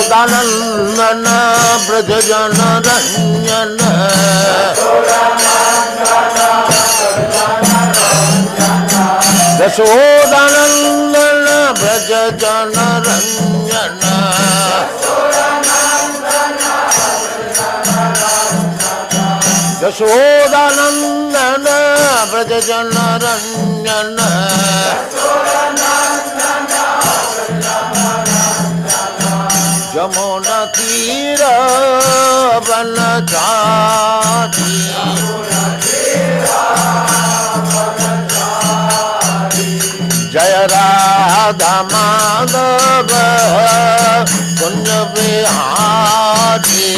Yashodanandana Brajajana Ranjana Yashodanandana Brajajana Ranjana Yashodanandana Brajajana Ranjana Jamuna Tira Vanachati Jaya Radha Madhava Kunja Vihari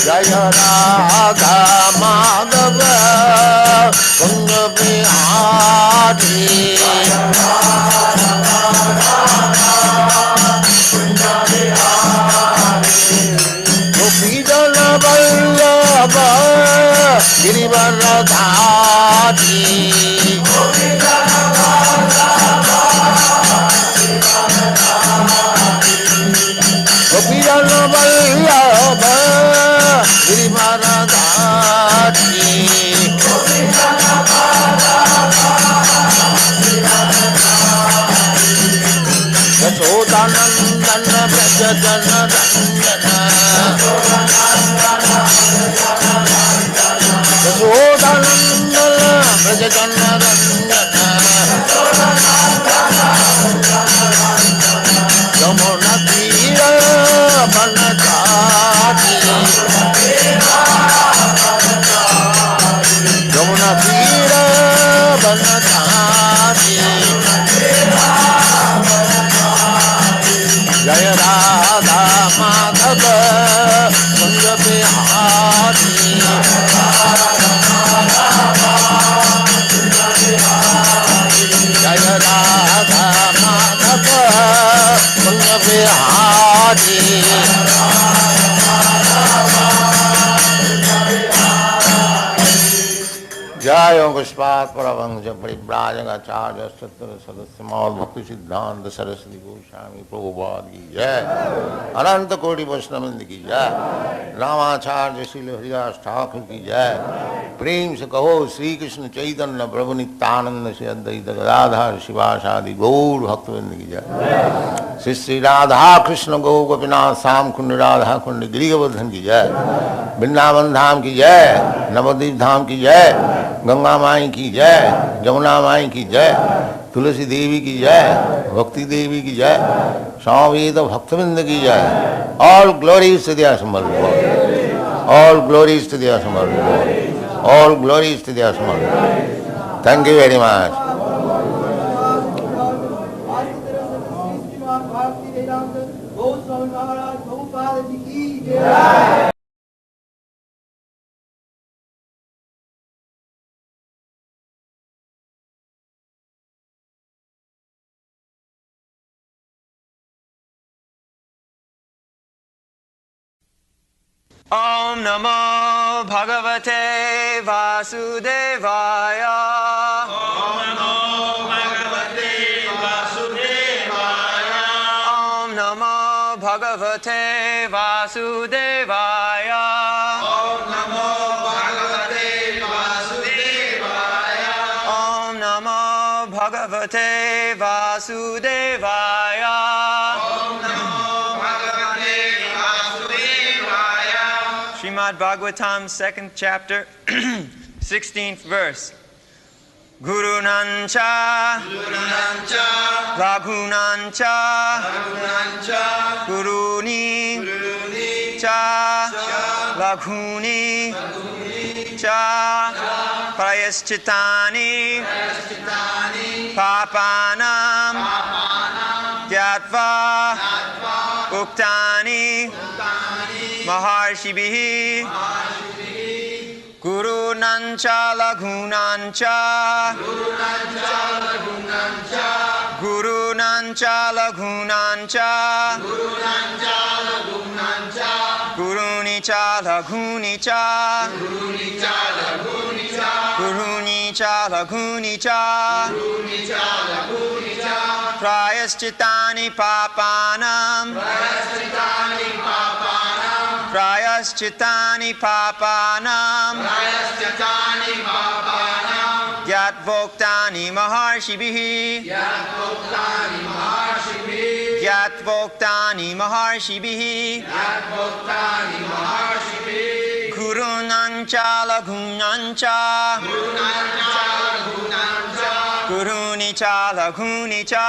Jaya Radha Madhava Kunja Vihari Gopijana Vallabha Girivaradhari Gopijana Vallabha Girivaradhari Yashodanandana Brajajana Ranjana Yashodanandana Brajajana Ranjana Yamuna Tira Vanachati Yamuna Tira Vanachati Jaya Radha Madhava Kunja Vihari Jaya Radha Madhava Kunja Vihari Jaya Pushpat Paravangja Paribrajagacharya Sattva Sadasya Maul Bhakti Siddhanta Saraswati Goswami Prabhupada ki jai Ananta Koti Vaishnavindi ki jai Ramacharya Srila Haridas Thakur ki jai Prem se kaho Sri Krishna Chaitanya Prabhu Nityananda Shri Advaita Gadadhar Shivasadi Gaur Bhaktivinoda ki jai Shri Shri Radha Krishna Gaur Gopinath Sam Kundi Radha Kundi Girigavardhan ki jai Vrindavan Dham ki jai Navadvip Dham ki jai Ganga माई की जय जमुना माई की जय तुलसी देवी की जय भक्ति देवी की जय स्वामी भक्तविंद की जय ऑल ग्लोरीज टू द असमर ऑल ग्लोरीज टू द असमर ऑल ग्लोरीज टू द असमर thank you very much Om Namo Bhagavate Vasudevaya. Om Namo Bhagavate Vasudevaya. Om Namo Bhagavate Vasudevaya. Om Namo Bhagavate Vasudevaya. Om Namo Bhagavate Vasudevaya. Srimad Bhagavatam, 2nd chapter, 16th verse. Guru Nancha, Raghunancha, Guruni, Cha, Raghuni, Cha, Prayaschitani, Papanam, Gyatva, Uktani, Maharshibhi, Guru Nancha Laghunancha, Guru Nancha Laghunancha, Guruni Cha Laghuni Cha, Guruni cha laghuni cha prayaschitani papanam Gyatvoktani maharshibihi Gurunancha laghunancha Gurunicha laghunicha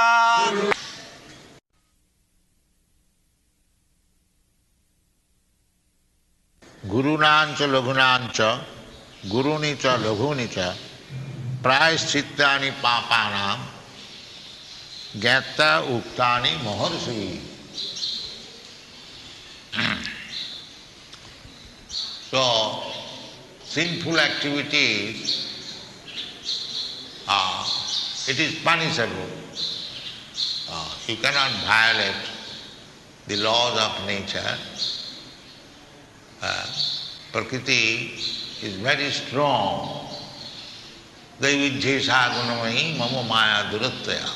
Gurunancha laghunancha Gurunicha laghunicha Prayaschittani papanam Gyatta uktani maharshi. So, sinful activities, it is punishable. You cannot violate the laws of nature. Prakriti is very strong. Daividhyesha gunamahi mama maya durattaya.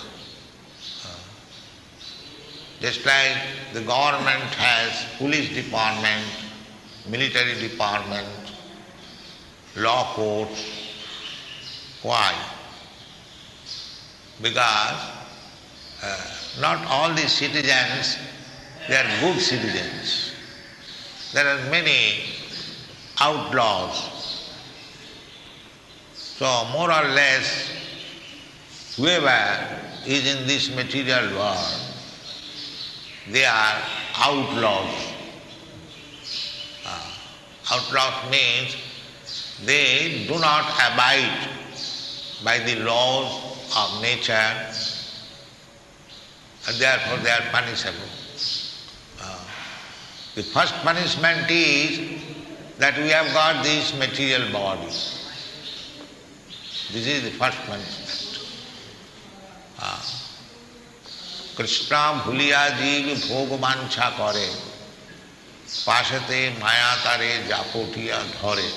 Just like the government has police department, military department, law courts. Why? Because not all the citizens, they are good citizens. There are many outlaws. So more or less, whoever is in this material world, they are outlaws. Outlaws means they do not abide by the laws of nature, and therefore they are punishable. The first punishment is that we have got this material body. This is the first punishment. Krishna bhuliya jeev bhog mancha kare pasate maya tare japotiya dhare.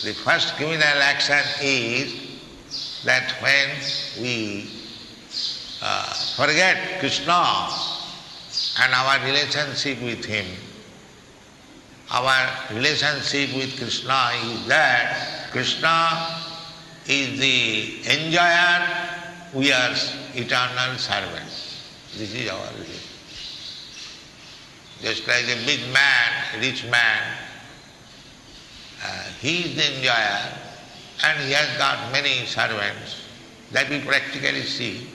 The first criminal action is that when we forget Krishna and our relationship with him, our relationship with Krishna is that Krishna is the enjoyer, we are eternal servants. This is our relation. Just like a big man, rich man, he is the enjoyer and he has got many servants. That we practically see.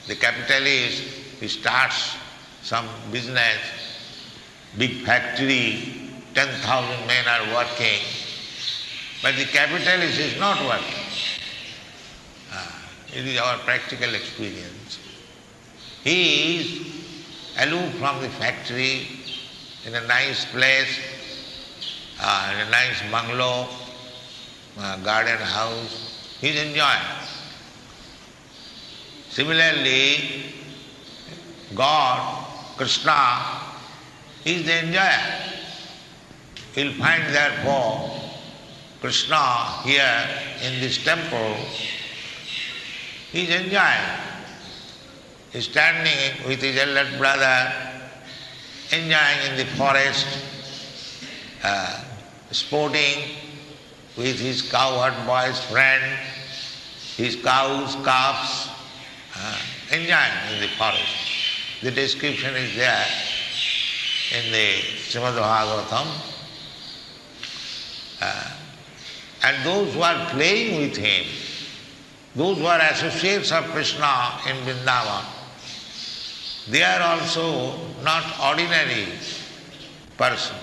The capitalist, he starts some business, big factory, 10,000 men are working, but the capitalist is not working. It is our practical experience. He is aloof from the factory, in a nice place, in a nice bungalow, garden house, he is enjoying. Similarly, God, Krishna, is the enjoyer. You'll find therefore Krishna here in this temple, he is enjoying. He is standing with his elder brother, enjoying in the forest, sporting with his cowherd boy's friend, his cows, calves, enjoying in the forest. The description is there in the Srimad Bhagavatam. And those who are playing with him, those who are associates of Krishna in Vrindavan, they are also not ordinary persons.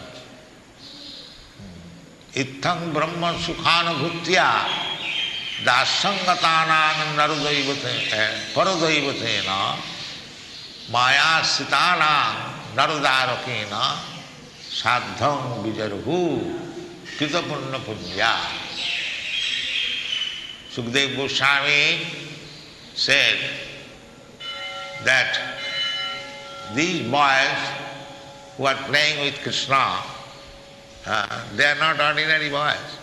Ithang brahma sukhanabhutya dasangatanang paradaivatena maya sitanang naradarakena sadham vijarhu kritapunna punya. Sukadeva Goswami said that these boys who are playing with Krishna, They are not ordinary boys.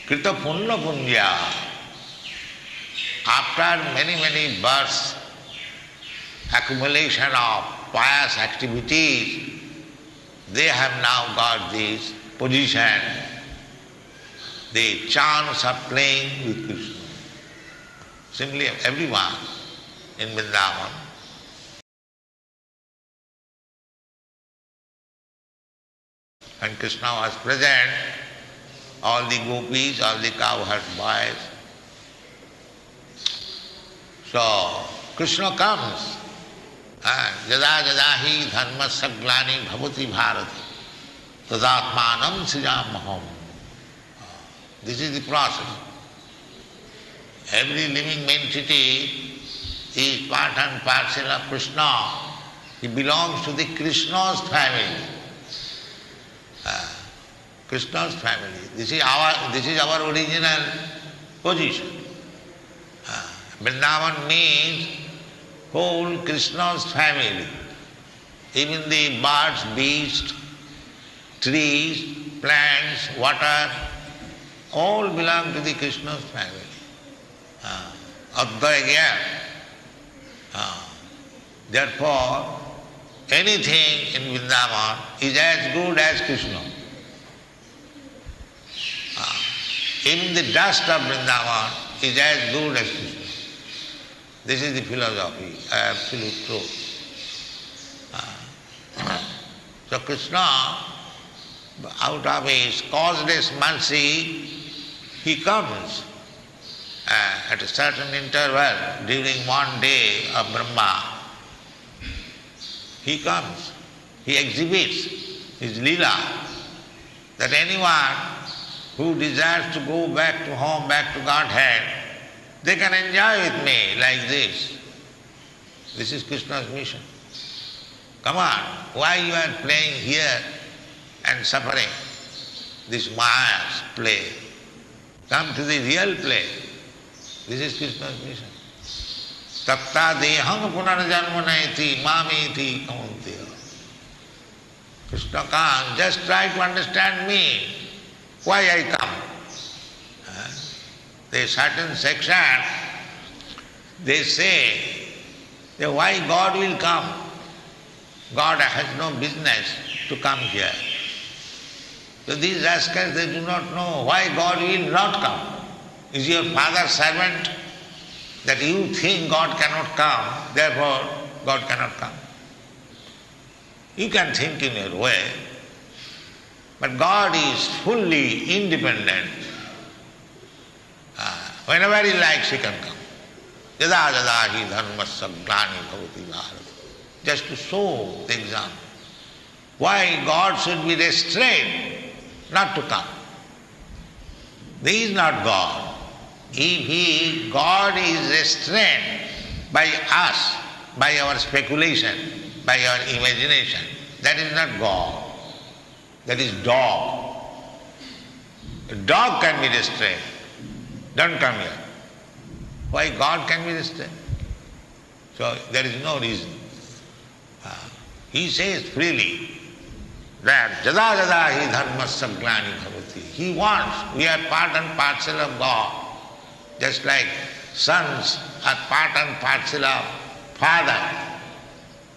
Krita punna punya. After many births, accumulation of pious activities, they have now got this position, the chance of playing with Krishna. Simply everyone in Vrindavan. When Krishna was present, all the gopis, all the cowherd boys. So Krishna comes. Jada jada hi dharma saglani bhavati bharati tadatmanam srijamaham. This is the process. Every living entity is part and parcel of Krishna. He belongs to the Krishna's family. Krishna's family. This is our original position. Vrindavan means whole Krishna's family. Even the birds, beasts, trees, plants, water, all belong to the Krishna's family. Advaya. Therefore, anything in Vrindavan is as good as Krishna. Even the dust of Vrindavan is as good as Krishna. This is the philosophy, absolute truth. So Krishna, out of his causeless mercy, he comes at a certain interval during one day of Brahma. He comes, he exhibits his lila, that anyone who desires to go back to home, back to Godhead, they can enjoy with me like this. This is Krishna's mission. Come on, why you are playing here and suffering? This Maya's play. Come to the real play. This is Krishna's mission. Tapta deham punarjanmanaiti mamiti kauntiya. Krishna comes, just try to understand me, why I come. There is certain section, they say that why God will come. God has no business to come here. So these rascals, they do not know why God will not come. Is your father's servant that you think God cannot come, therefore God cannot come? You can think in your way, but God is fully independent. Whenever he likes, he can come. Jada jada hi dharmasya glani bhavati bharati. Just to show the example. Why God should be restrained not to come. He is not God. If God is restrained by us, by our speculation, by our imagination, that is not God. That is dog. A dog can be restrained. Don't come here. Why God can be restrained? So there is no reason. He says freely that jada jada hi dharmasya glani bhavati. He wants, we are part and parcel of God. Just like sons are part and parcel of father.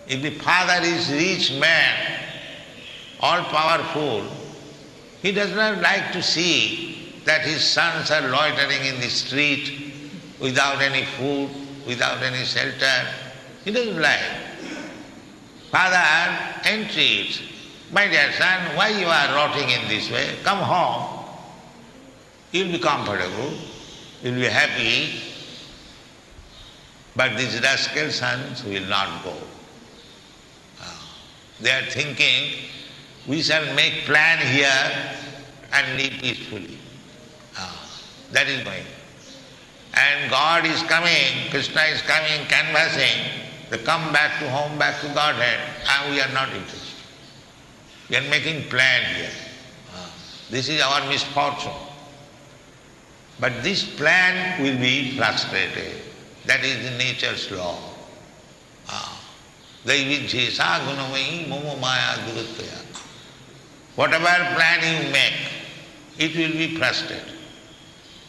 If the father is rich man, all powerful, he does not like to see that his sons are loitering in the street without any food, without any shelter. He doesn't like. Father entreats, my dear son, why you are rotting in this way? Come home. You'll be comfortable, you'll be happy. But these rascal sons will not go. They are thinking, we shall make plan here and live peacefully. That is going. And God is coming, Krishna is coming, canvassing, to come back to home, back to Godhead, and we are not interested. We are making plan here. This is our misfortune. But this plan will be frustrated. That is the nature's law. Daividhyesa gunamayi momo maya duruttaya. whatever plan you make, it will be frustrated.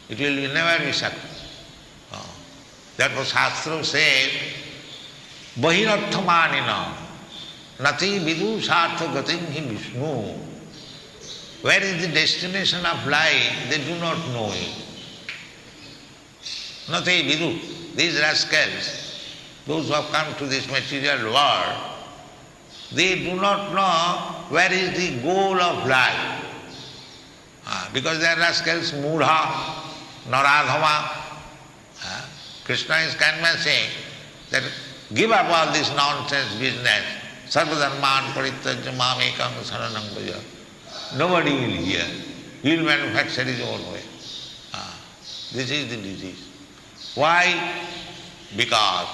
It will never be successful. Therefore Shastra says, Bahirarthamanina nati vidu sartha gatim hi Vishnu. Where is the destination of life? They do not know it. Nati vidu, these rascals, those who have come to this material world, they do not know where is the goal of life. Because they are rascals, mudha, naradhama. Krishna is convincing that give up all this nonsense business. Sarvadharman parityajya mamekam saranam bhaja. Nobody will hear. He will manufacture his own way. This is the disease. Why? Because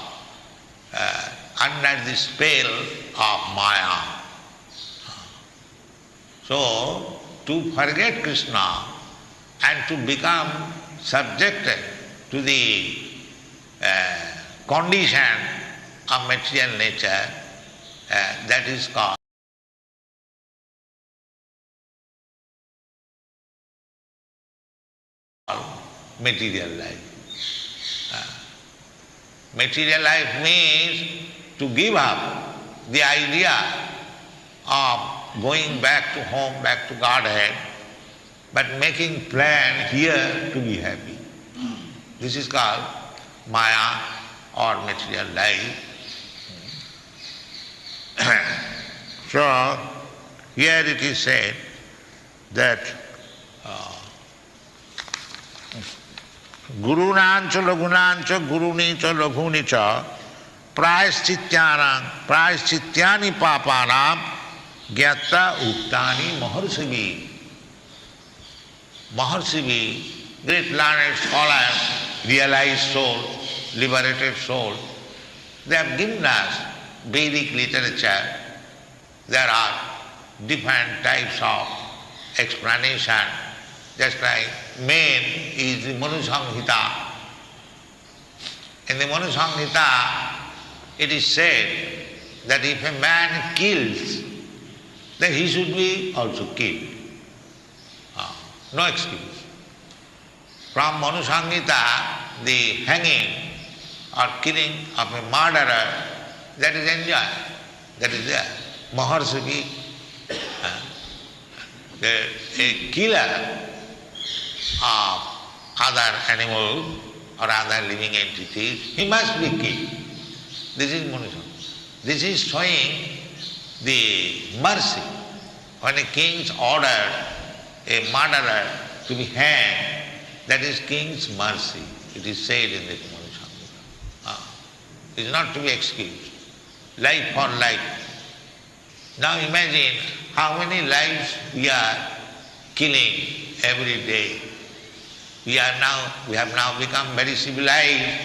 under the spell of Maya. So, to forget Krishna and to become subjected to the condition of material nature, that is called material life. Material life means to give up the idea of going back to home, back to Godhead, but making plan here to be happy. This is called Maya or material life. So, here it is said that Gurunancha lagunancha gurunicha laghunicha prayaschityani papanam gyata uktani maharsivi. Maharsivi, great learned scholars, realized soul, liberated soul, they have given us Vedic literature. There are different types of explanation. Just like main is the Manu Samhita. In the Manu Samhita, it is said that if a man kills, then he should be also killed. No excuse. From Manu Samhita, the hanging or killing of a murderer, that is enjoyed. That is there. Maharsavi, a killer of other animals or other living entities, he must be killed. This is Manusham. This is showing the mercy. When a king's ordered a murderer to be hanged, that is king's mercy. It is said in this Manusham. It is not to be excused. Life for life. Now imagine how many lives we are killing every day. We have now become very civilized.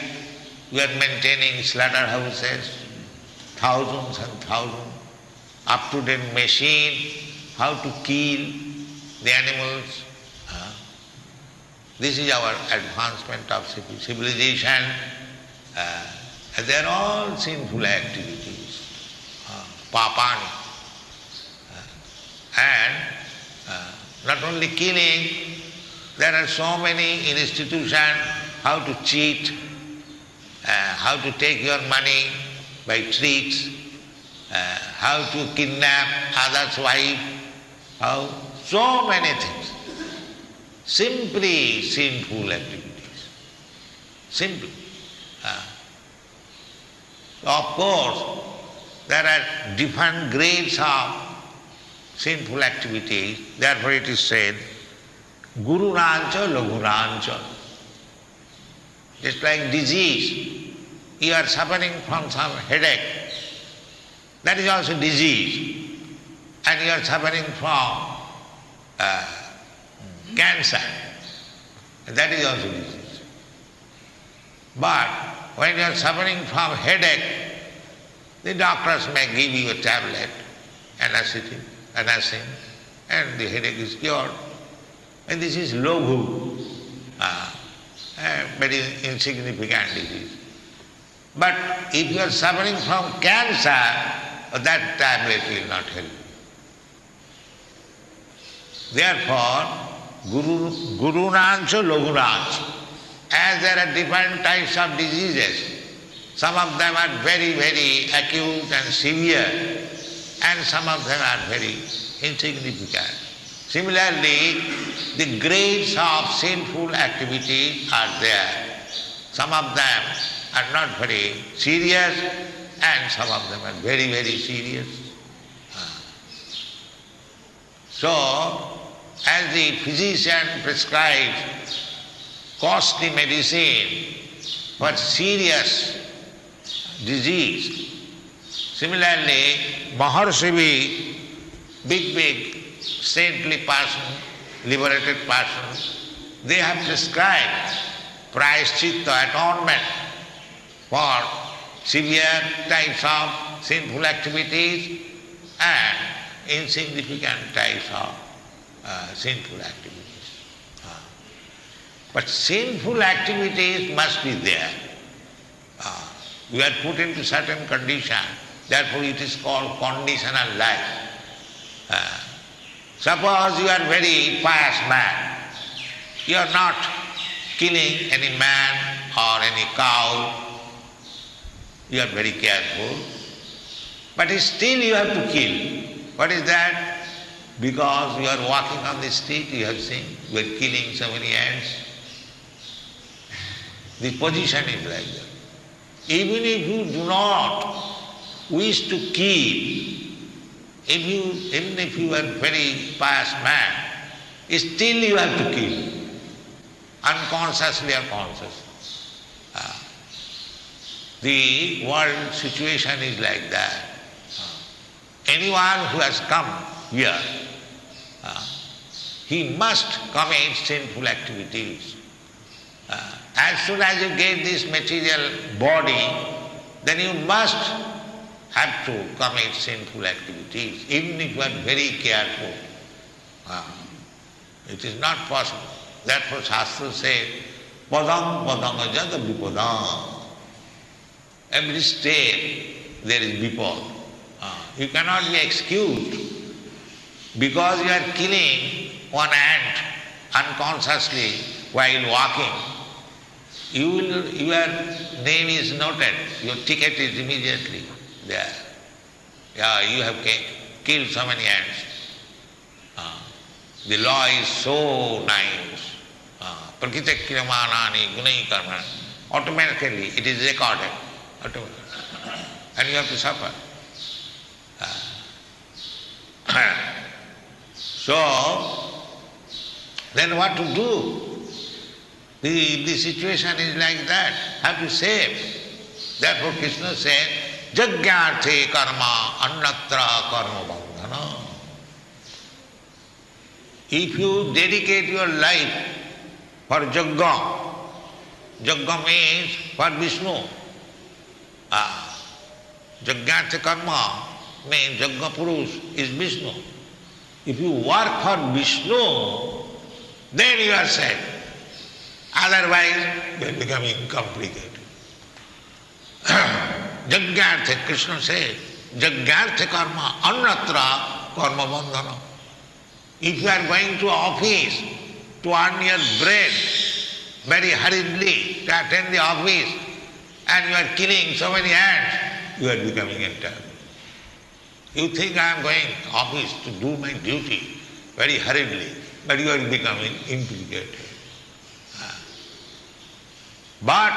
We are maintaining slaughterhouses, thousands and thousands, up-to-date machine, how to kill the animals. This is our advancement of civilization. They are all sinful activities, papani. And not only killing, there are so many institutions, how to cheat, how to take your money by tricks, how to kidnap others' wife, so many things. Simply sinful activities. Simply. Of course, there are different grades of sinful activities. Therefore it is said, Guru Rancha, Laghu Rancha. Just like disease, you are suffering from some headache, that is also disease. And you are suffering from cancer, that is also disease. But when you are suffering from headache, the doctors may give you a tablet, anacin, and the headache is cured. And this is loghu, very insignificant disease. But if you are suffering from cancer, that tablet will not help Therefore, Gurunancha Lagunancha. As there are different types of diseases, some of them are very, very acute and severe, and some of them are very insignificant. Similarly, the grades of sinful activities are there. Some of them are not very serious, and some of them are very, very serious. So, as the physician prescribes costly medicine for serious disease, similarly, Maharshi, big saintly person, liberated person, they have prescribed prayaschitta, atonement for severe types of sinful activities and insignificant types of sinful activities. But sinful activities must be there. You are put into certain condition, therefore it is called conditional life. Suppose you are very pious man, you are not killing any man or any cow, you are very careful, but still you have to kill. What is that? Because you are walking on the street, you have seen, you are killing so many ants. The position is like that. Even if you do not wish to kill, even if you are very pious man, still you have to kill, unconsciously or consciously. The world situation is like that. Anyone who has come here, he must commit sinful activities. As soon as you get this material body, then you must have to commit sinful activities, even if you are very careful. It is not possible. Therefore Shastra says, padam padam ajada vipadam. Every step there is vipad. You cannot be excused because you are killing one ant unconsciously while walking. Your name is noted, your ticket is immediately there. Yeah, you have killed so many ants. The law is so nice. Prakita kriyamanani gunai karma. Automatically it is recorded. And you have to suffer. So, then what to do? The situation is like that. Have to save. Therefore Krishna said, Jagyarthe karma annatra karma bandhana. If you dedicate your life for Jagga, Jagga means for Vishnu. Jagyarthe karma means Jagga Purush is Vishnu. If you work for Vishnu, then you are saved. Otherwise, you are becoming complicated. Jagyarthe, Krishna says, Jagyarthe karma, annatra karma bandhana. If you are going to office to earn your bread very hurriedly, to attend the office, and you are killing so many ants, you are becoming entirely. You think I am going to office to do my duty very hurriedly, but you are becoming implicated. But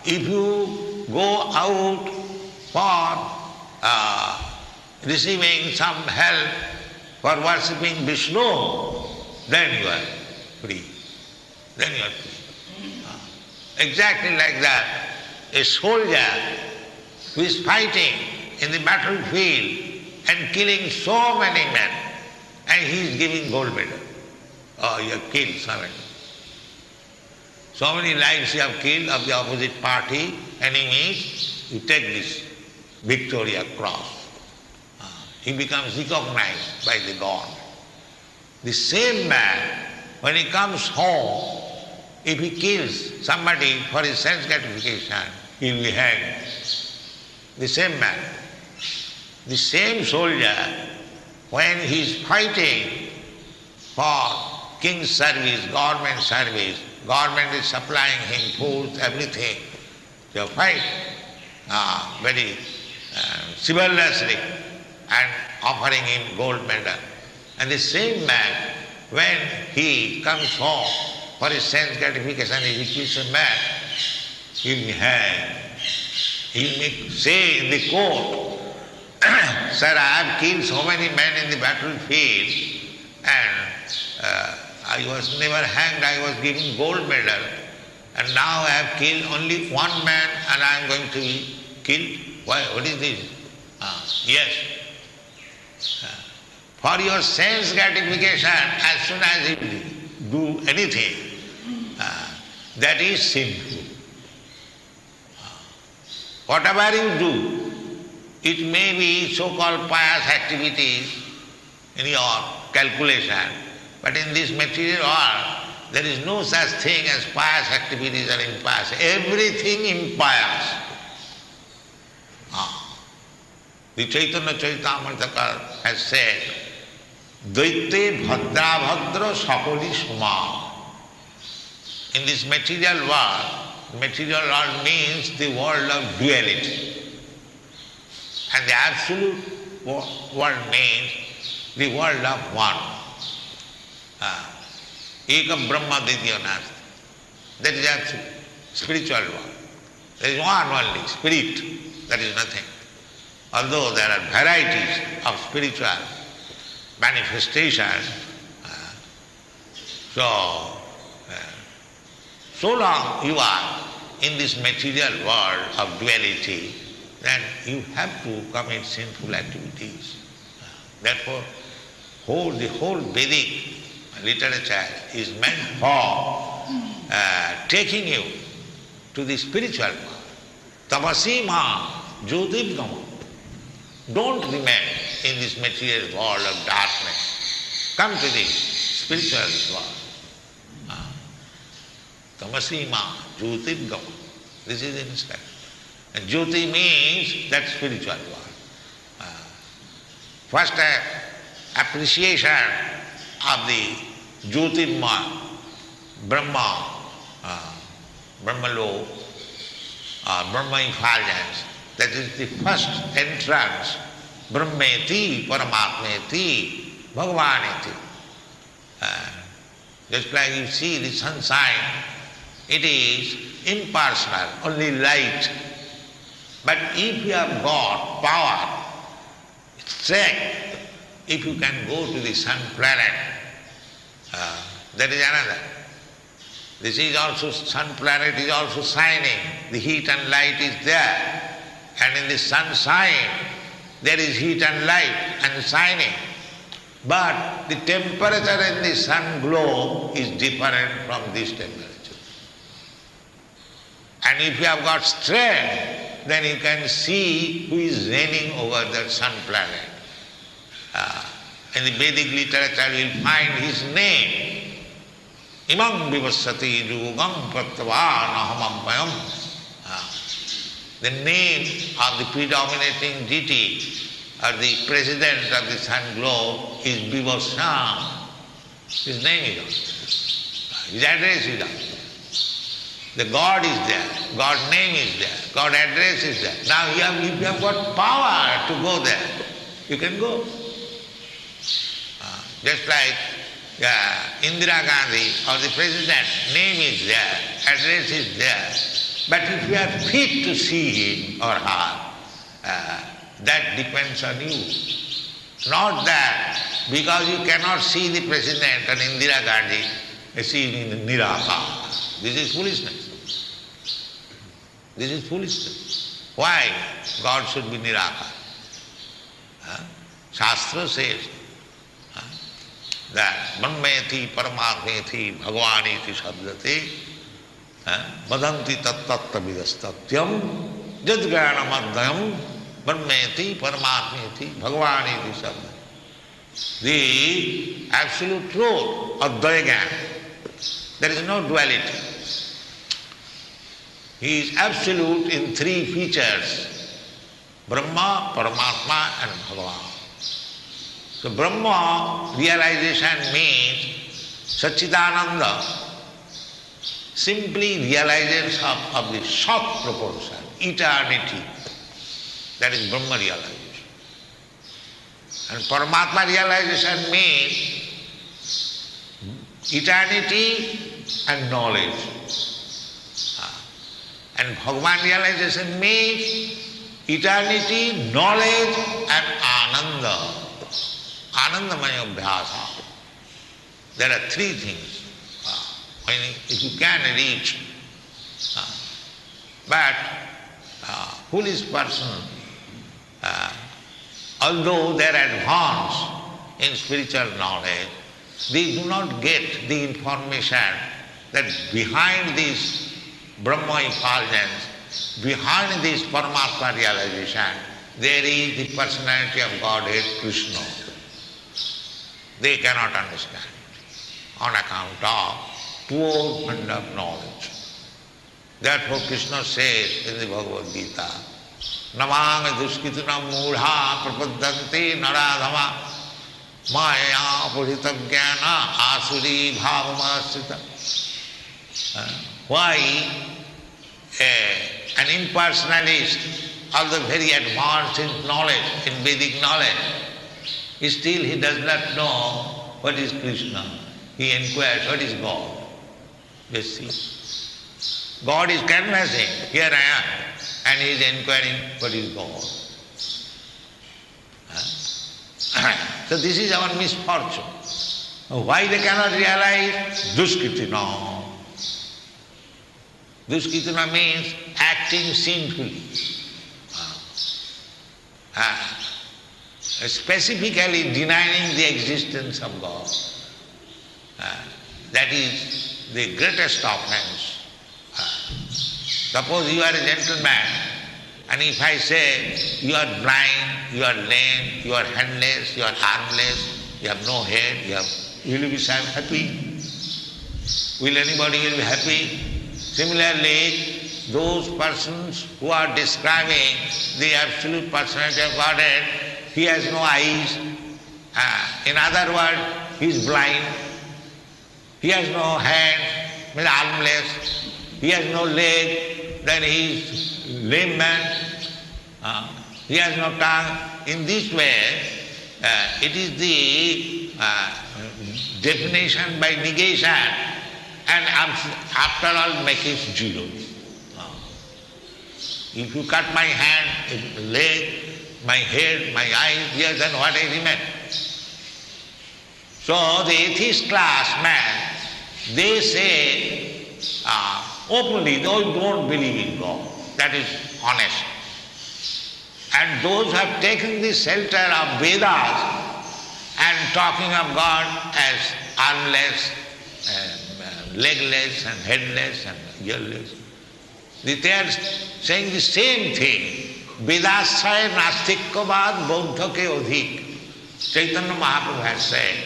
if you go out for receiving some help for worshipping Vishnu, then you are free. Then you are free. Exactly like that, a soldier who is fighting in the battlefield and killing so many men, and he is giving gold medal. Oh, you have killed so many. So many lives you have killed of the opposite party, enemies, you take this Victoria Cross. He becomes recognized by the God. The same man, when he comes home, if he kills somebody for his sense gratification, he will be hanged. The same man. The same soldier, when he is fighting for king's service, government service. Government is supplying him food, everything. So fight very chivalrously and offering him gold medal. And the same man, when he comes home for his sense gratification, if he kills a man, he may say in the court, Sir, I have killed so many men in the battlefield and I was never hanged, I was given gold medal, and now I have killed only one man and I am going to be killed. Why? What is this? Yes. For your sense gratification, as soon as you do anything, that is sinful. Whatever you do, it may be so-called pious activities in your calculation, but in this material world, there is no such thing as pious activities or impious. Everything impious. The Chaitanya Charitamrita has said, Dvaite bhadra bhadra sakoli suma. In this material world means the world of duality. And the absolute world means the world of one. Eka Brahma Didya Nasti. That is absolute, spiritual world. There is one only, spirit, that is nothing. Although there are varieties of spiritual manifestations, so long you are in this material world of duality, then you have to commit sinful activities. Therefore, the whole Vedic literature is meant for taking you to the spiritual world. Tapasima jyotirgama. Don't remain in this material world of darkness. Come to the spiritual world. Tamasima jyotirgama. This is the instruction. And jyoti means that spiritual world. First appreciation of the jyotirma, Brahma, Brahmalo, Brahma effulgence. That is the first entrance. Brahmeti, Paramatmeti, Bhagavaneti. Just like you see the sunshine, it is impersonal, only light. But if you have got power, strength, if you can go to the sun planet, that is another. This is also, sun planet is also shining. The heat and light is there. And in the sunshine, there is heat and light and shining. But the temperature in the sun globe is different from this temperature. And if you have got strength, then you can see who is reigning over that sun planet. In the Vedic literature you will find his name. Imam vivasati yugam prattavanahamambayam. The name of the predominating deity or the president of the sun globe is Vivasam. His name is on. His address is on. The God is there, God's name is there, God's address is there. Now if you have got power to go there, you can go. Just like Indira Gandhi or the president, name is there, address is there. But if you are fit to see him or her, that depends on you. Not that because you cannot see the president and Indira Gandhi, see him in Nirakar. This is foolishness. This is foolishness. Why God should be Nirakar? Shastra says that Brahmeti Paramatmeti Bhagavaniti Shabdate Vadanti tattatta vidastatyam jadgyanamaddhayam brahmeti paramatmeti bhagavaniti sabda. The absolute truth of Dvaya. There is no duality. He is absolute in three features: Brahma, Paramatma and Bhagavan. So Brahma realization means Satchidananda, simply realization of the short proportion, eternity. That is Brahma realization. And Paramatma realization means eternity and knowledge. And Bhagavan realization means eternity, knowledge and ananda. Anandamaya abhyasa. There are three things. If you can reach. But foolish person, although they are advanced in spiritual knowledge, they do not get the information that behind this Brahma effulgence, behind this Paramatma realization, there is the personality of Godhead Krishna. They cannot understand it on account of poor fund of knowledge. Therefore Krishna says in the Bhagavad Gita, Namang duskitunam mudha prapaddante naradhama maya purhitam jnana asuri bhavamasrita. Why an impersonalist, although very advanced in knowledge, in Vedic knowledge, still he does not know what is Krishna. He inquires, what is God? Just see. God is canvassing, here I am, and he is inquiring, what is God? So this is our misfortune. Why they cannot realize? Duskritina. Duskritina means acting sinfully. Specifically denying the existence of God. That is the greatest offense. Suppose you are a gentleman, and if I say you are blind, you are lame, you are handless, you are armless, you have no head, will you be happy? Will anybody be happy? Similarly, those persons who are describing the absolute personality of Godhead, he has no eyes. In other words, he is blind. He has no hand, means armless. He has no leg, then he is lame man. He has no tongue. In this way, it is the definition by negation, and after all make it zero. If you cut my hand, leg, my head, my eyes, yes, then what I remain? So the atheist class man, they say openly, those who don't believe in God, that is honest. And those who have taken the shelter of Vedas and talking of God as armless, legless and headless and earless, they are saying the same thing. Vedasaya nastikkavad bodhake odhik. Chaitanya Mahaprabhu has said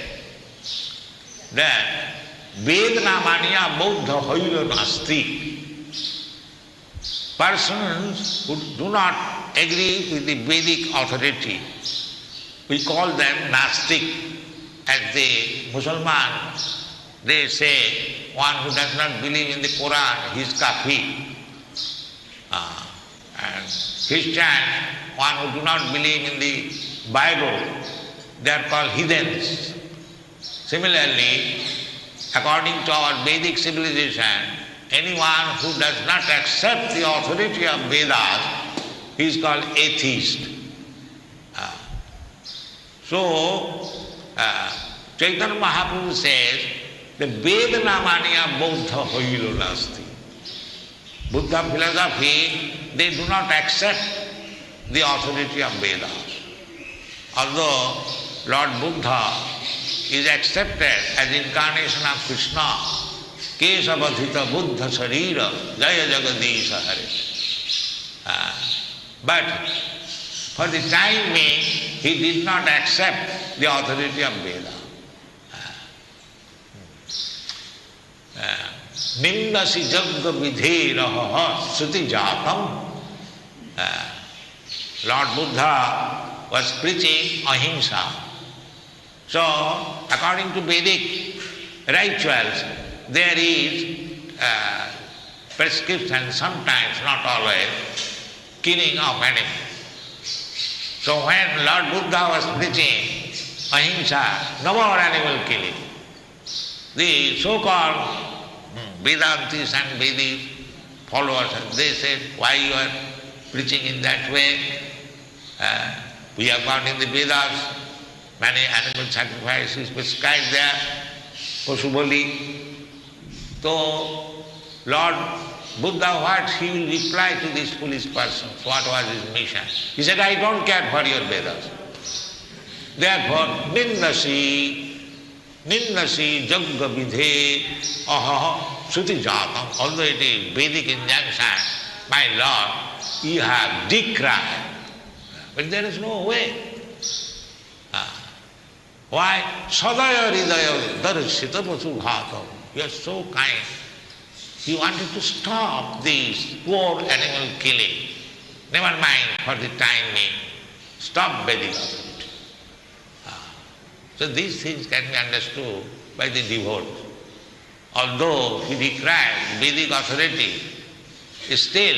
that Vedana mania bodha hoila nastik. Persons who do not agree with the Vedic authority, we call them nastik. As the Musalman, they say one who does not believe in the Quran, he is kafir. And Christian, one who do not believe in the Bible, they are called heathens. Similarly, according to our Vedic civilization, anyone who does not accept the authority of Vedas, he is called atheist. So, Chaitanya Mahaprabhu says, the Vedana mania bodha hoilo nasti. Buddha philosophy, they do not accept the authority of Vedas. Although Lord Buddha is accepted as incarnation of Krishna, Kesavadhita Buddha Sarira, Jaya Jagadisha Hare. But for the time being, he did not accept the authority of Veda. Nindasi jagga vidheraha sruti jatam. Lord Buddha was preaching ahimsa. So, according to Vedic rituals, there is prescription, sometimes, not always, killing of animals. So when Lord Buddha was preaching ahimsa, no more animal killing, the so-called Vedantis and Vedic followers, they said, why you are preaching in that way? We have got in the Vedas many animal sacrifices prescribed there, Pasubali. So Lord Buddha, what he will reply to these foolish persons? What was his mission? He said, I don't care for your Vedas. Therefore, nindasi jagga vidhe aha suti jatam. Although it is Vedic injunction, my Lord, you have decried. But there is no way. Why? Sadaya hridaya darshita pasu bhatam. You are so kind. He wanted to stop this poor animal killing. Never mind for the time being. Stop Vedic authority. So these things can be understood by the devotees. Although he decried Vedic authority, still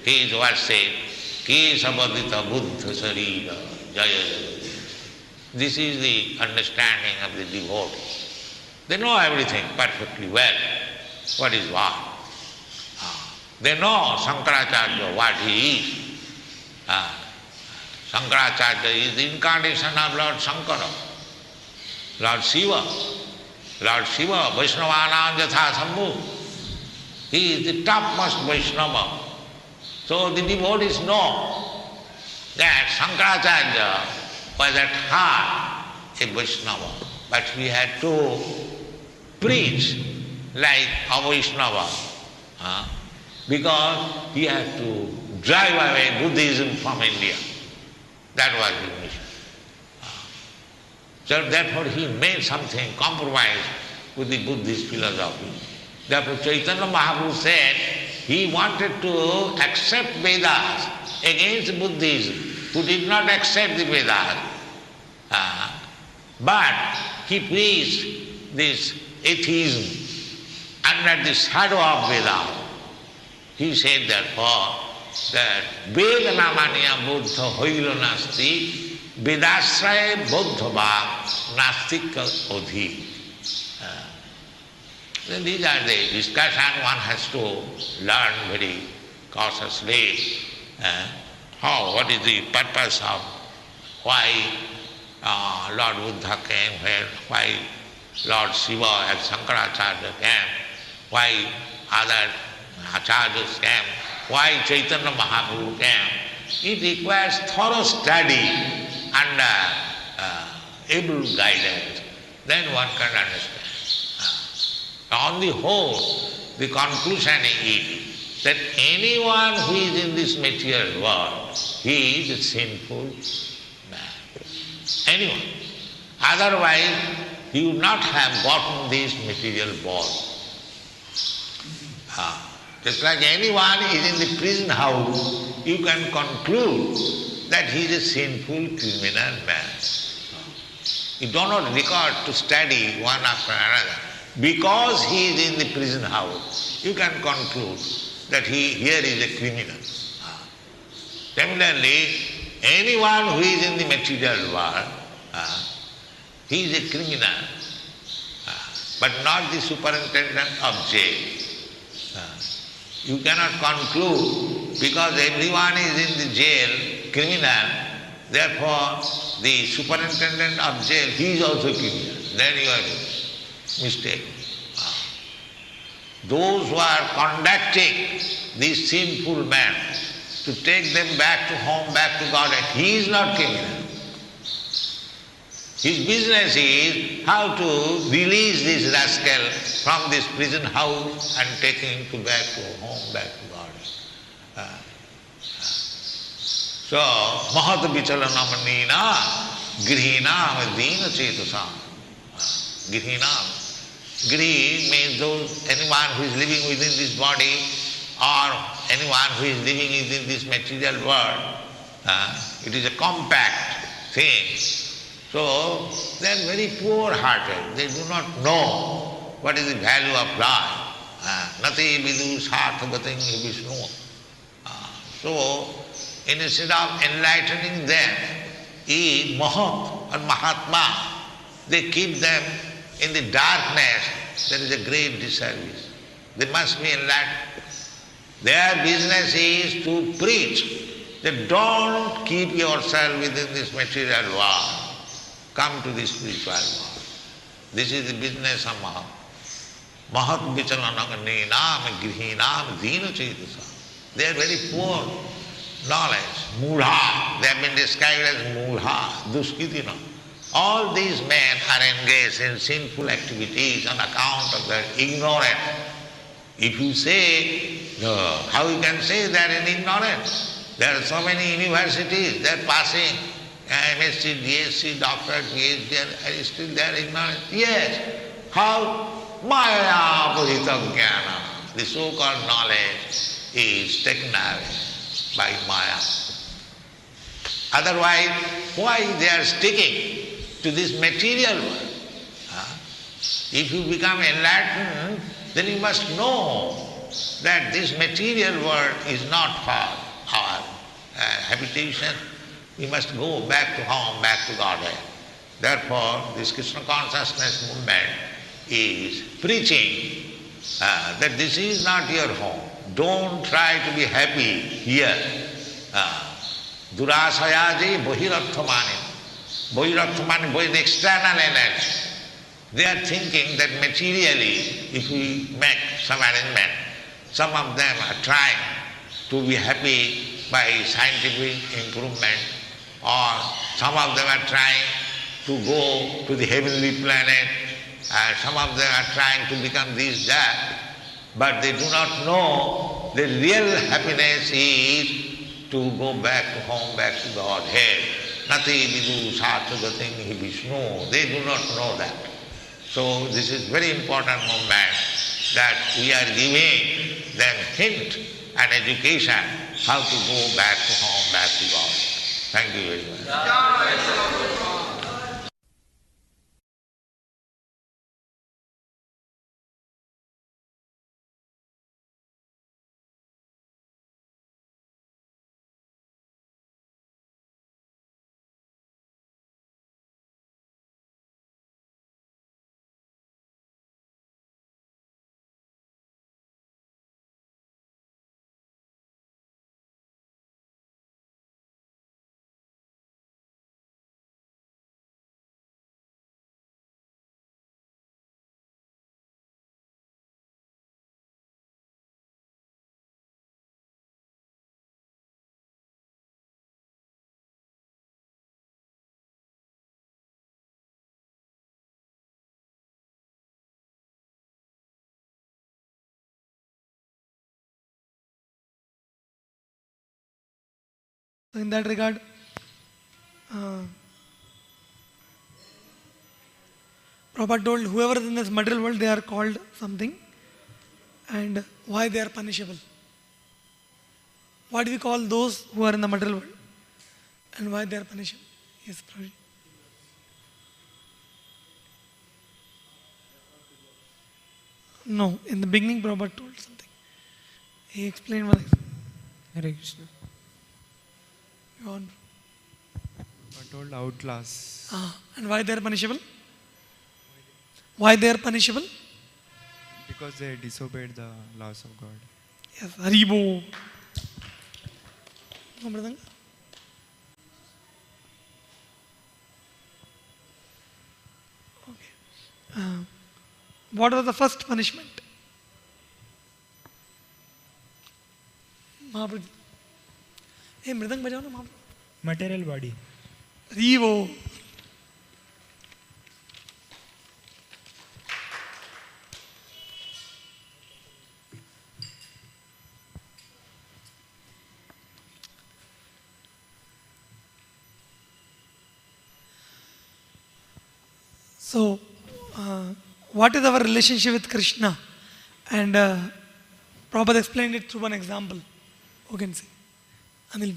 he is worshipped. Kesavadita Buddha Sarira Jaya. This is the understanding of the devotees. They know everything perfectly well. What is what? They know Shankaracharya, what he is. Shankaracharya is the incarnation of Lord Shankara, Lord Shiva. Lord Shiva, Vaishnavanam Yatha Sambhu. He is the topmost Vaishnava. So the devotees know that Shankaracharya was at heart a Vaishnava, but he had to preach like a Vaishnava, because he had to drive away Buddhism from India. That was his mission. So therefore he made something, compromise with the Buddhist philosophy. Therefore Chaitanya Mahaprabhu said he wanted to accept Vedas against Buddhism, who did not accept the Vedas. But he preached this atheism under the shadow of Vedas. He said therefore that Vedanamaniya Buddha hoilo nasti Vedasraya Buddha bhag nastika odhi. Then these are the discussion one has to learn very cautiously. What is the purpose of why Lord Buddha came here, why Lord Shiva and Shankaracharya came, why other acharyas came, why Chaitanya Mahaprabhu came. It requires thorough study under able guidance. Then one can understand. On the whole, the conclusion is that anyone who is in this material world, he is a sinful man. Anyone. Otherwise, he would not have gotten this material body. Just like anyone is in the prison house, you can conclude that he is a sinful criminal man. You do not record to study one after another. Because he is in the prison house, you can conclude that here is a criminal. Similarly, anyone who is in the material world, he is a criminal, but not the superintendent of jail. You cannot conclude because everyone is in the jail, criminal, therefore the superintendent of jail, he is also criminal. Then you are mistaken. Those who are conducting these sinful men to take them back to home, back to God, he is not criminal. His business is how to release this rascal from this prison house and take him back to home, back to God. So, Mahat Vichalanamannina Grihinam Dina Chetasam. Grihinam. Grihi means anyone who is living within this body or anyone who is living within this material world. It is a compact thing. So they are very poor-hearted. They do not know what is the value of life. Nati vidu sarthagating Vishnu. So instead of enlightening them, Mahat or Mahatma, they keep them in the darkness. That is a great disservice. They must be enlightened. Their business is to preach that don't keep yourself within this material world. Come to the spiritual world. This is the business of Mahat. Mahat vichalananganenam grihinam dina cetasa. They are very poor knowledge. Mudha. They have been described as mudha, duskitina. All these men are engaged in sinful activities on account of their ignorance. If you say, how you can say they are in ignorance? There are so many universities, they are passing MSc, DSc, doctorate, PhD, and still they are ignorant. Yes. How? Maya purita jnana. The so-called knowledge is taken away by Maya. Otherwise, why they are sticking to this material world? If you become enlightened, then you must know that this material world is not for our habitation. We must go back to home, back to Godhead. Therefore, this Krishna consciousness movement is preaching that this is not your home. Don't try to be happy here. Durasayaji bahirarthamani. Bahirarthamani is external energy. They are thinking that materially, if we make some arrangement, some of them are trying to be happy by scientific improvement, or some of them are trying to go to the heavenly planet, some of them are trying to become this, that, but they do not know the real happiness is to go back to home, back to Godhead. Nati vidu sarthagating Vishnu. They do not know that. So this is very important moment that we are giving them hint and education how to go back to home, back to God. Thank you very much. So in that regard, Prabhupada told whoever is in this material world, they are called something, and why they are punishable. What do we call those who are in the material world, and why they are punishable? Yes, Prabhuji. No, in the beginning Prabhupada told something. He explained one. Hare Krishna. Go on. I told outclass. And why they are punishable? Why they are punishable? Because they disobeyed the laws of God. Yes, Haribo. No, Mridanga? Okay. What was the first punishment? Mahaprabhu. Hey, Mridang bajao na Mahaprabhu. Material body. Haribo. So, what is our relationship with Krishna? And Prabhupada explained it through one example. Who can say? Anil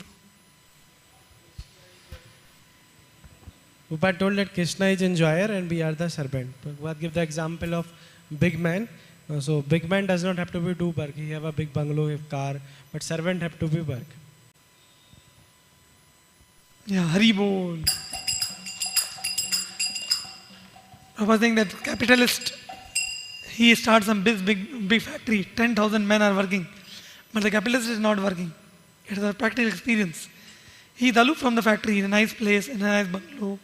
bro. Prabhupada told that Krishna is enjoyer and we are the servant. Prabhupada give the example of big man. So big man does not have to be do work. He have a big bungalow, a car, but servant have to be work. Yeah, Hari Bol. I was saying that capitalist, he starts some big factory, 10,000 men are working, but the capitalist is not working. It is a practical experience. He is aloof from the factory in a nice place, in a nice bungalow,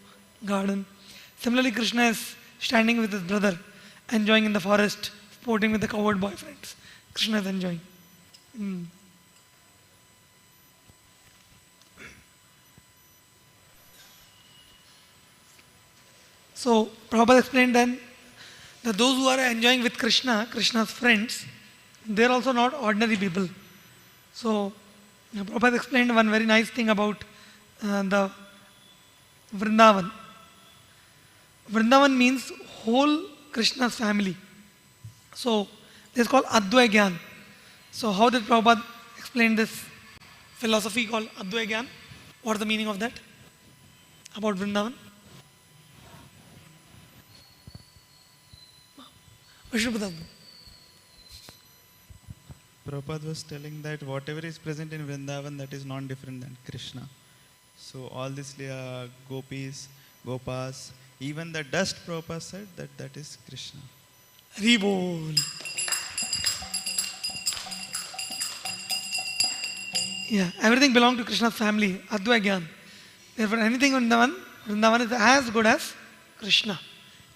garden. Similarly, Krishna is standing with his brother, enjoying in the forest, sporting with the coward boyfriends. Krishna is enjoying. So, Prabhupada explained then that those who are enjoying with Krishna, Krishna's friends, they are also not ordinary people. So, Prabhupada explained one very nice thing about the Vrindavan. Vrindavan means whole Krishna's family. So, this is called Advaya Gyan. So, how did Prabhupada explain this philosophy called Advaya Gyan? What is the meaning of that? About Vrindavan? Prabhupada was telling that whatever is present in Vrindavan, that is non-different than Krishna. So all these gopis, gopas, even the dust, Prabhupada said that is Krishna. Ribol. Yeah, everything belongs to Krishna's family, Advaya Gyan. Therefore, anything in Vrindavan is as good as Krishna.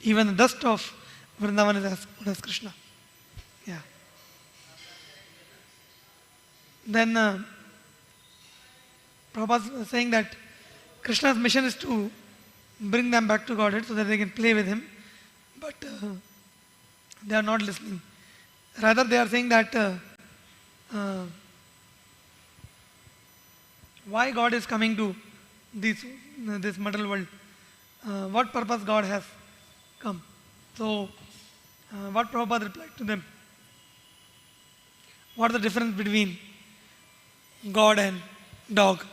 Even the dust of Vrindavan is as good as Krishna. Yeah. Then Prabhupada is saying that Krishna's mission is to bring them back to Godhead so that they can play with Him. But they are not listening. Rather, they are saying that why God is coming to this material world? What purpose God has come? So, what Prabhupada replied to them? What is the difference between God and dog?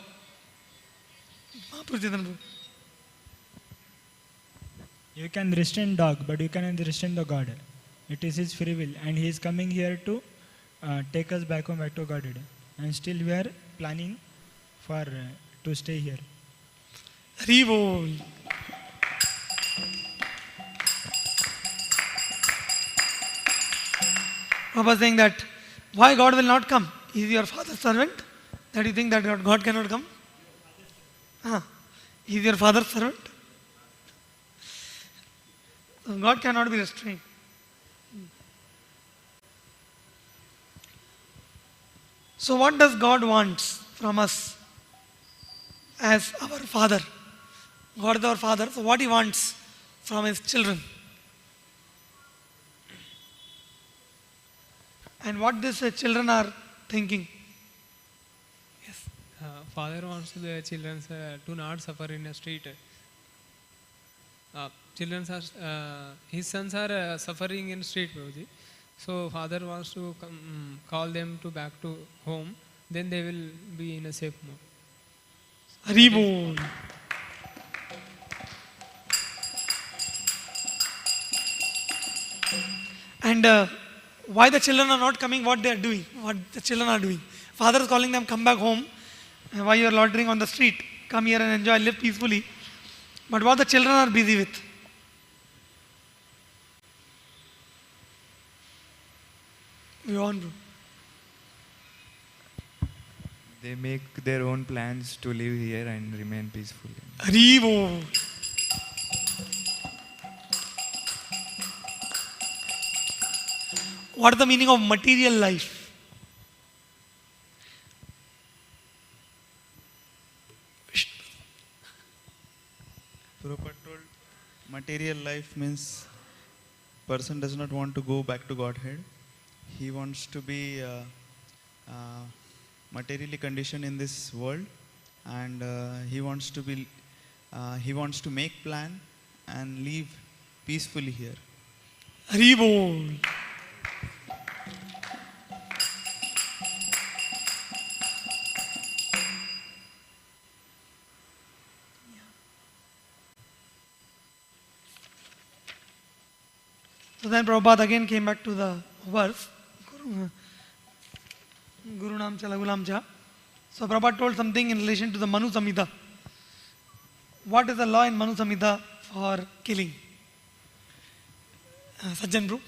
You can restrain dog, but you cannot restrain the God. It is his free will, and he is coming here to take us back home, back to Godhead. And still we are planning for to stay here. Rivol. Prabhupada is saying that why God will not come? Is your father's servant? That you think that God cannot come? Is your father's servant? So God cannot be restrained. So what does God want from us as our father? God is our father, so what He wants from His children? And what these children are thinking? Yes. Father wants the children to not suffer in the street. His sons are suffering in street, Prabhuji. So father wants to call them to back to home. Then they will be in a safe mode. Haribol. And why the children are not coming? What they are doing? What the children are doing? Father is calling them, come back home. Why you are loitering on the street? Come here and enjoy, live peacefully. But what the children are busy with? Go on, bro. They make their own plans to live here and remain peaceful. Haribo. What is the meaning of material life? Prabhupada told material life means person does not want to go back to Godhead. He wants to be materially conditioned in this world, and he wants to make plan and live peacefully here. Haribol. then Prabhupada again came back to the verse, Guru Nam Cha Lagu Nam Cha. So Prabhupada told something in relation to the Manu Samhita. What is the law in Manu Samhita for killing? Sajjan Bro.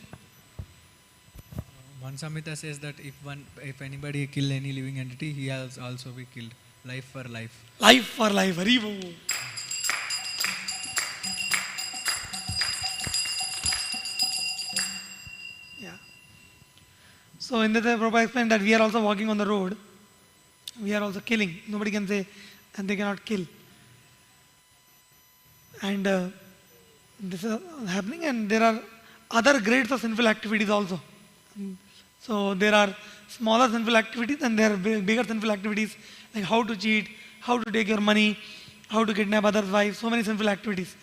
One Samhita says that if anybody kill any living entity, he has also be killed. Life for life. Life for life. Haribo. Yeah. So in that Prabhupada explained that we are also walking on the road. We are also killing. Nobody can say that they cannot kill. And this is happening, and there are other grades of sinful activities also. So there are smaller sinful activities and there are bigger sinful activities like how to cheat, how to take your money, how to kidnap others' wives, so many sinful activities.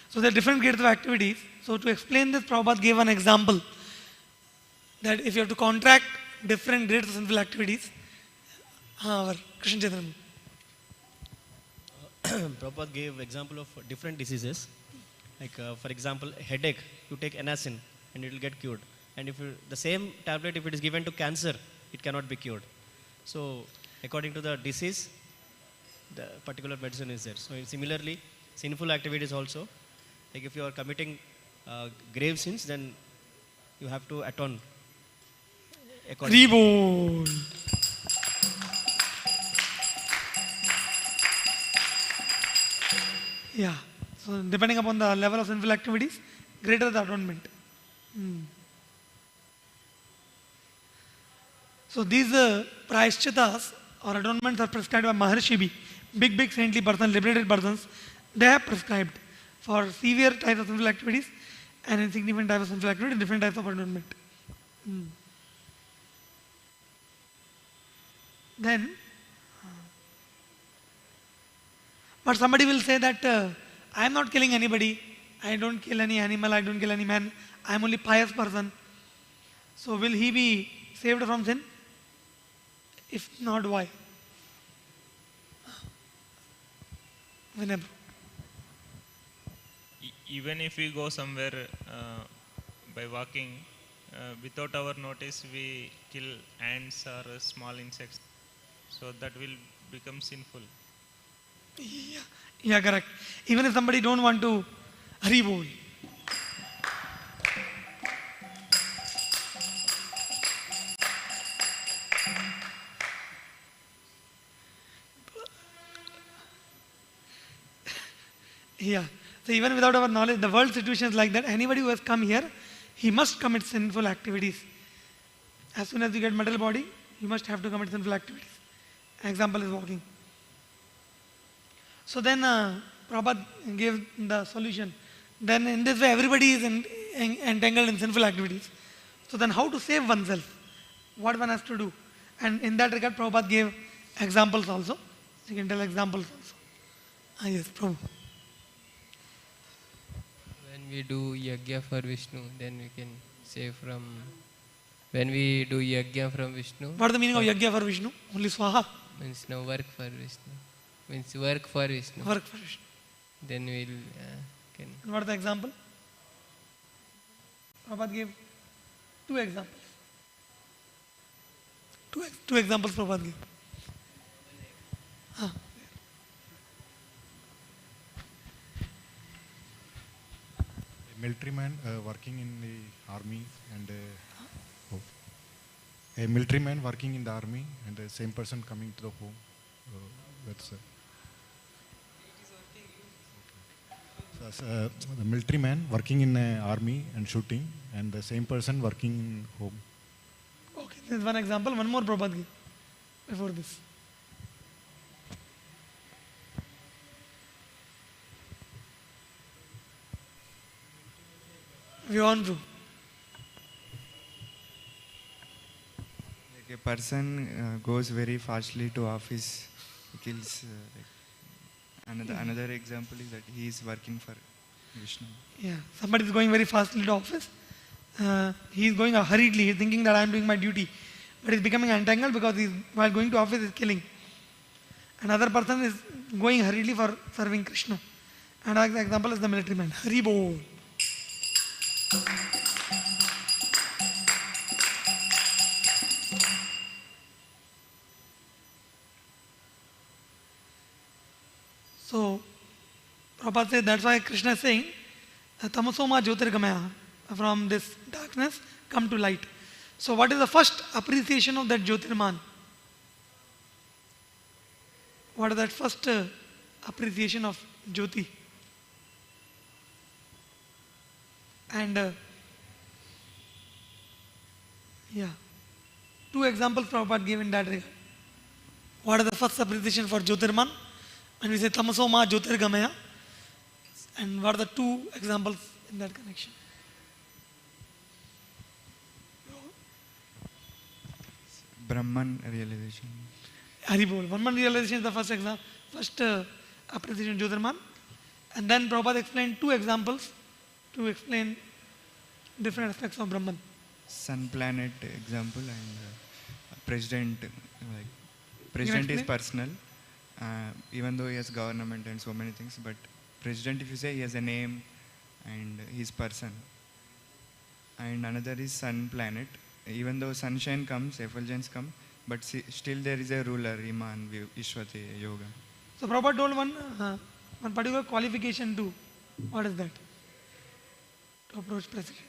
So there are different grades of activities. So to explain this, Prabhupada gave an example that if you have to contract different grades of sinful activities, our Krishna Chaitanya. Prabhupada gave example of different diseases. Like for example, headache, you take anacin and it will get cured. And if the same tablet, if it is given to cancer, it cannot be cured. So according to the disease, the particular medicine is there. So similarly, sinful activities also. Like if you are committing grave sins, then you have to atone. Reborn. Yeah. So depending upon the level of sinful activities, greater the atonement. So these prayashchitas or atonements are prescribed by Maharshibi, big saintly persons, liberated persons. They have prescribed for severe types of sinful activities and insignificant types of sinful activities, different types of atonement. Then, but somebody will say that I am not killing anybody, I don't kill any animal, I don't kill any man, I am only pious person. So will he be saved from sin? If not, why? Whenever. Even if we go somewhere by walking, without our notice we kill ants or small insects, so that will become sinful. Yeah, correct. Even if somebody don't want to Haribol. Yeah. So even without our knowledge, the world situation is like that. Anybody who has come here, he must commit sinful activities. As soon as you get material body, you must have to commit sinful activities. An example is walking. So then Prabhupada gave the solution. Then in this way everybody is entangled in sinful activities. So then how to save oneself? What one has to do? And in that regard Prabhupada gave examples also. You can tell examples also. Yes, Prabhu. When we do yajna for Vishnu, then we can save from... When we do yajna from Vishnu... What is the meaning of yajna for Vishnu? Only swaha? Means no work for Vishnu. Means work for Vishnu. Work for Vishnu. Then we'll can... And what is the example? Prabhupada gave two examples. Two examples Prabhupada gave. A military man working in the army and a military man working in the army and the same person coming to the home. That's the military man working in the army and shooting, and the same person working in home. Okay, this is one example. One more Prabhupada gave before this. Vyavan Prabhu. Like a person goes very fastly to office, he kills. Another example is that he is working for Vishnu. Yeah, somebody is going very fastly to office. He is going hurriedly, he is thinking that I am doing my duty. But he is becoming entangled because while going to office he is killing. Another person is going hurriedly for serving Krishna. Another example is the military man. Haribol. So Prabhupada said that's why Krishna is saying, Tamasoma Jyotirgamaya, from this darkness come to light. So what is the first appreciation of that Jyotirman? What is that first appreciation of Jyoti? And two examples Prabhupada gave in that regard. What is the first appreciation for Jyotirman? When we say Tamasoma Jyotirgamaya, and what are the two examples in that connection? Brahman realization. Haribol. Brahman realization is the first example, first appreciation of Jyotirman. And then Prabhupada explained two examples to explain different aspects of Brahman. Sun planet example and president. President is personal, even though he has government and so many things. But president, if you say, he has a name and he's person. And another is sun planet. Even though sunshine comes, effulgence comes, but still there is a ruler, Iman, Ishvate, Yoga. So Prabhupada told one particular qualification too. What is that? To approach president.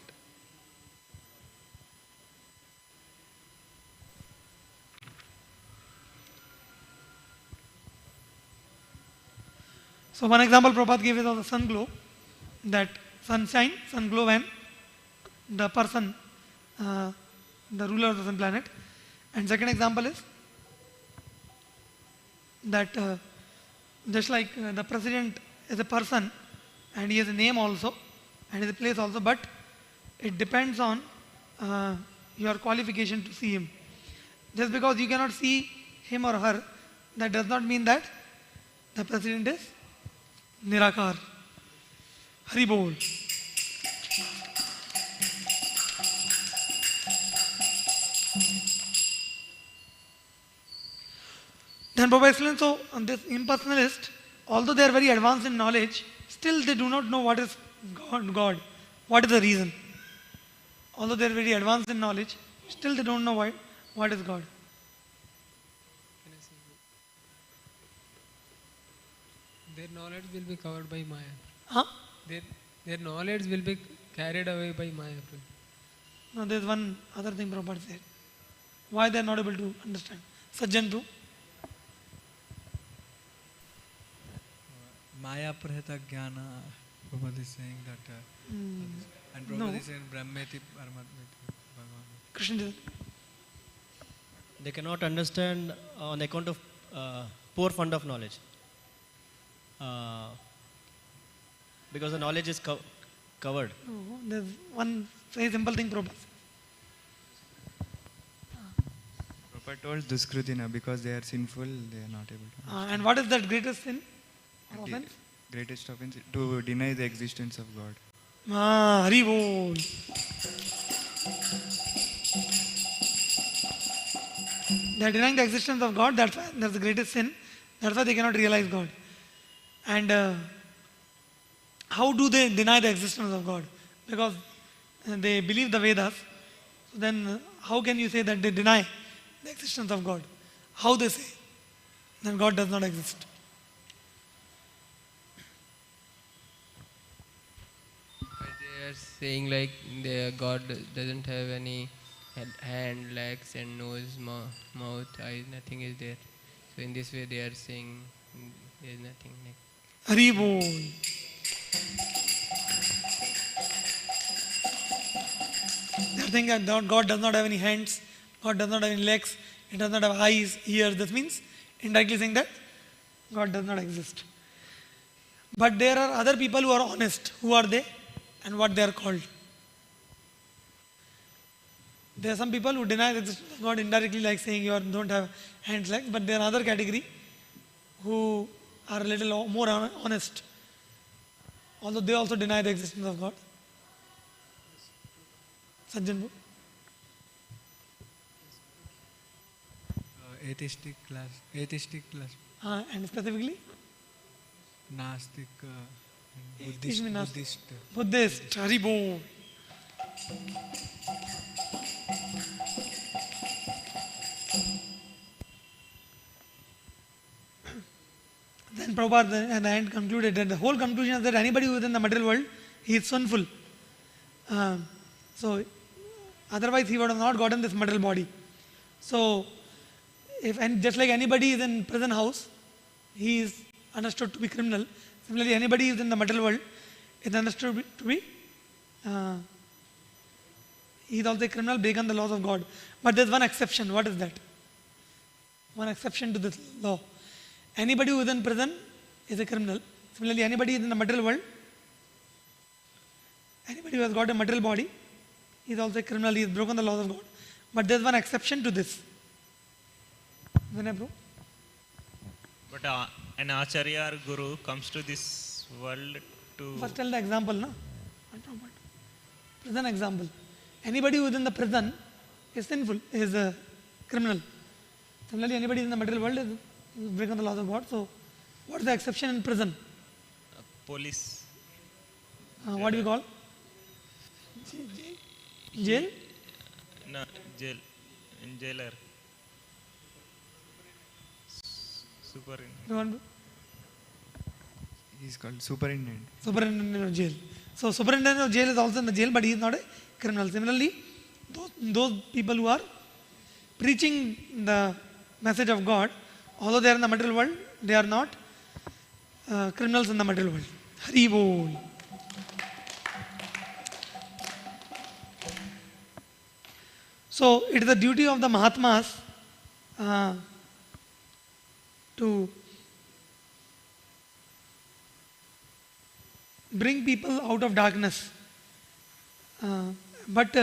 So one example Prabhupada gave is of the sun glow, that sun glow when the person, the ruler of the sun planet. And second example is that just like the president is a person and he has a name also and is a place also, but it depends on your qualification to see him. Just because you cannot see him or her, that does not mean that the president is Nirakar. Hari Bol. Then Prabhupada explains, so this impersonalist, although they are very advanced in knowledge, still they do not know what is God. What is the reason? Although they are very advanced in knowledge, still they don't know what is God. Their knowledge will be covered by Maya. Huh? Their knowledge will be carried away by Maya. No, there is one other thing Prabhupada said. Why they are not able to understand. Sajjantu. Maya Prahita Jnana, Prabhupada is saying that, and Prabhupada is saying Brahmeti Paramatmeti Bhagavan. Krishna. They cannot understand on account of poor fund of knowledge. Because the knowledge is covered. No, there's one very simple thing Prabhupada said. Prabhupada told Duskrutina, because they are sinful, they are not able to understand. And what is that greatest sin or offense? Greatest offense, to deny the existence of God. Hari Bol. They are denying the existence of God, that's the greatest sin. That's why they cannot realize God. And how do they deny the existence of God? Because they believe the Vedas. So then how can you say that they deny the existence of God? How they say that God does not exist? They are saying like God doesn't have any hand, legs and nose, mouth, eyes, nothing is there. So in this way they are saying there is nothing. Hari Bol. They are saying that God does not have any hands, God does not have any legs, He does not have eyes, ears. This means indirectly saying that God does not exist. But there are other people who are honest. Who are they and what they are called? There are some people who deny the existence of God indirectly, like saying you don't have hands, legs, but there are other category who are a little more honest, although they also deny the existence of God. Sajjan. Atheistic class. And specifically? Nastic, Buddhist. Haribo. Then And Prabhupada at the end concluded that the whole conclusion is that anybody who is in the material world, he is sinful. So otherwise he would have not gotten this material body. So and just like anybody is in prison house, he is understood to be criminal. Similarly, anybody who is in the material world is understood to be he is also a criminal, breaking the laws of God. But there is one exception. What is that? One exception to this law. Anybody who is in prison is a criminal. Similarly, anybody who is in the material world, anybody who has got a material body, is also a criminal. He has broken the laws of God. But there is one exception to this. Vinay bro? But an Acharya or Guru comes to this world to... First tell the example, no? Prison example. Anybody who is in the prison is sinful, is a criminal. Similarly, anybody in the material world is breaking the laws of God. So, what is the exception in prison? Police. What do you call? Jail? No, jail. In jailer. Superintendent. He is called superintendent. Superintendent of jail. So, superintendent of jail is also in the jail, but he is not a criminal. Similarly, those people who are preaching the message of God, although they are in the material world, they are not criminals in the material world. Hari Bol. So, it is the duty of the Mahatmas to bring people out of darkness. But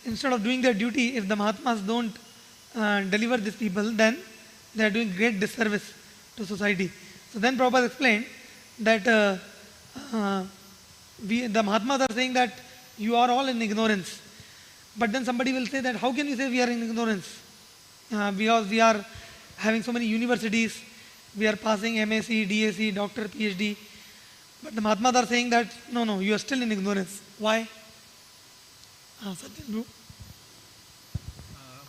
instead of doing their duty, if the Mahatmas don't deliver these people, then they are doing great disservice to society. So then Prabhupada explained that the Mahatmas are saying that you are all in ignorance. But then somebody will say that how can you say we are in ignorance? Because we are having so many universities, we are passing MSc, DSc, Doctor, PhD. But the Mahatmas are saying that no, you are still in ignorance. Why?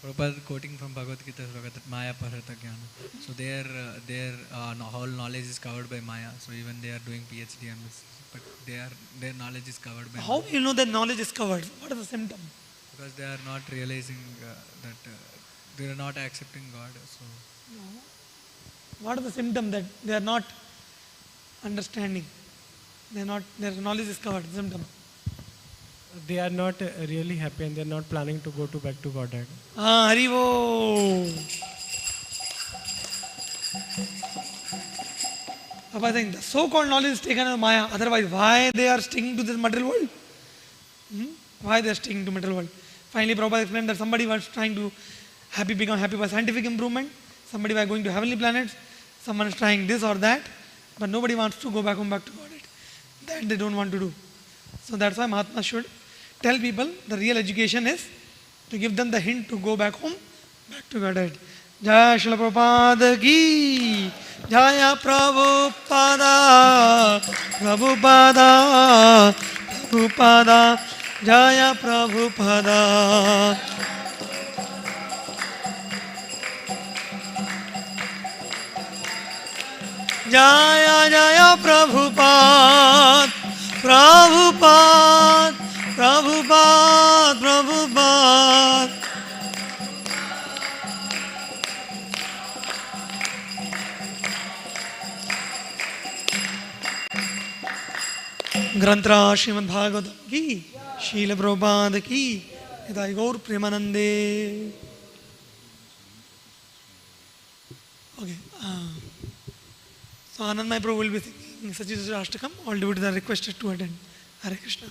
Prabhupada quoting from Bhagavad Gita, that Maya Parata Jnana. So their whole knowledge is covered by Maya. So even they are doing PhD and this, but their knowledge is covered by How Maya. do you know that knowledge is covered? What is the symptom? Because they are not realizing that they are not accepting God. So What is the symptom that they are not understanding? Their knowledge is covered. Symptom. They are not really happy and they are not planning to go back to Godhead. Haribo. Papa saying the so-called knowledge is taken as Maya. Otherwise, why they are sticking to this material world? Why they are sticking to material world? Finally, Prabhupada explained that somebody was trying to become happy by scientific improvement. Somebody by going to heavenly planets. Someone is trying this or that. But nobody wants to go back home, back to Godhead. That they don't want to do. So that's why Mahatma should tell people the real education is to give them the hint to go back home, back to Godhead. Jai Srila Prabhupada ki, Jaya Prabhupada, Prabhupada, Prabhupada, Jaya Prabhupada. Jaya Jaya Prabhupada, Prabhupada, Prabhupada, Prabhupada. Grantra Srimad Bhagavatam ki, Srila Prabhupada ki, Hidai Gaur Premanande. Okay. So Anandmaya Prabhu will be singing Sachi Ashtakam. All devotees are requested to attend. Hare Krishna.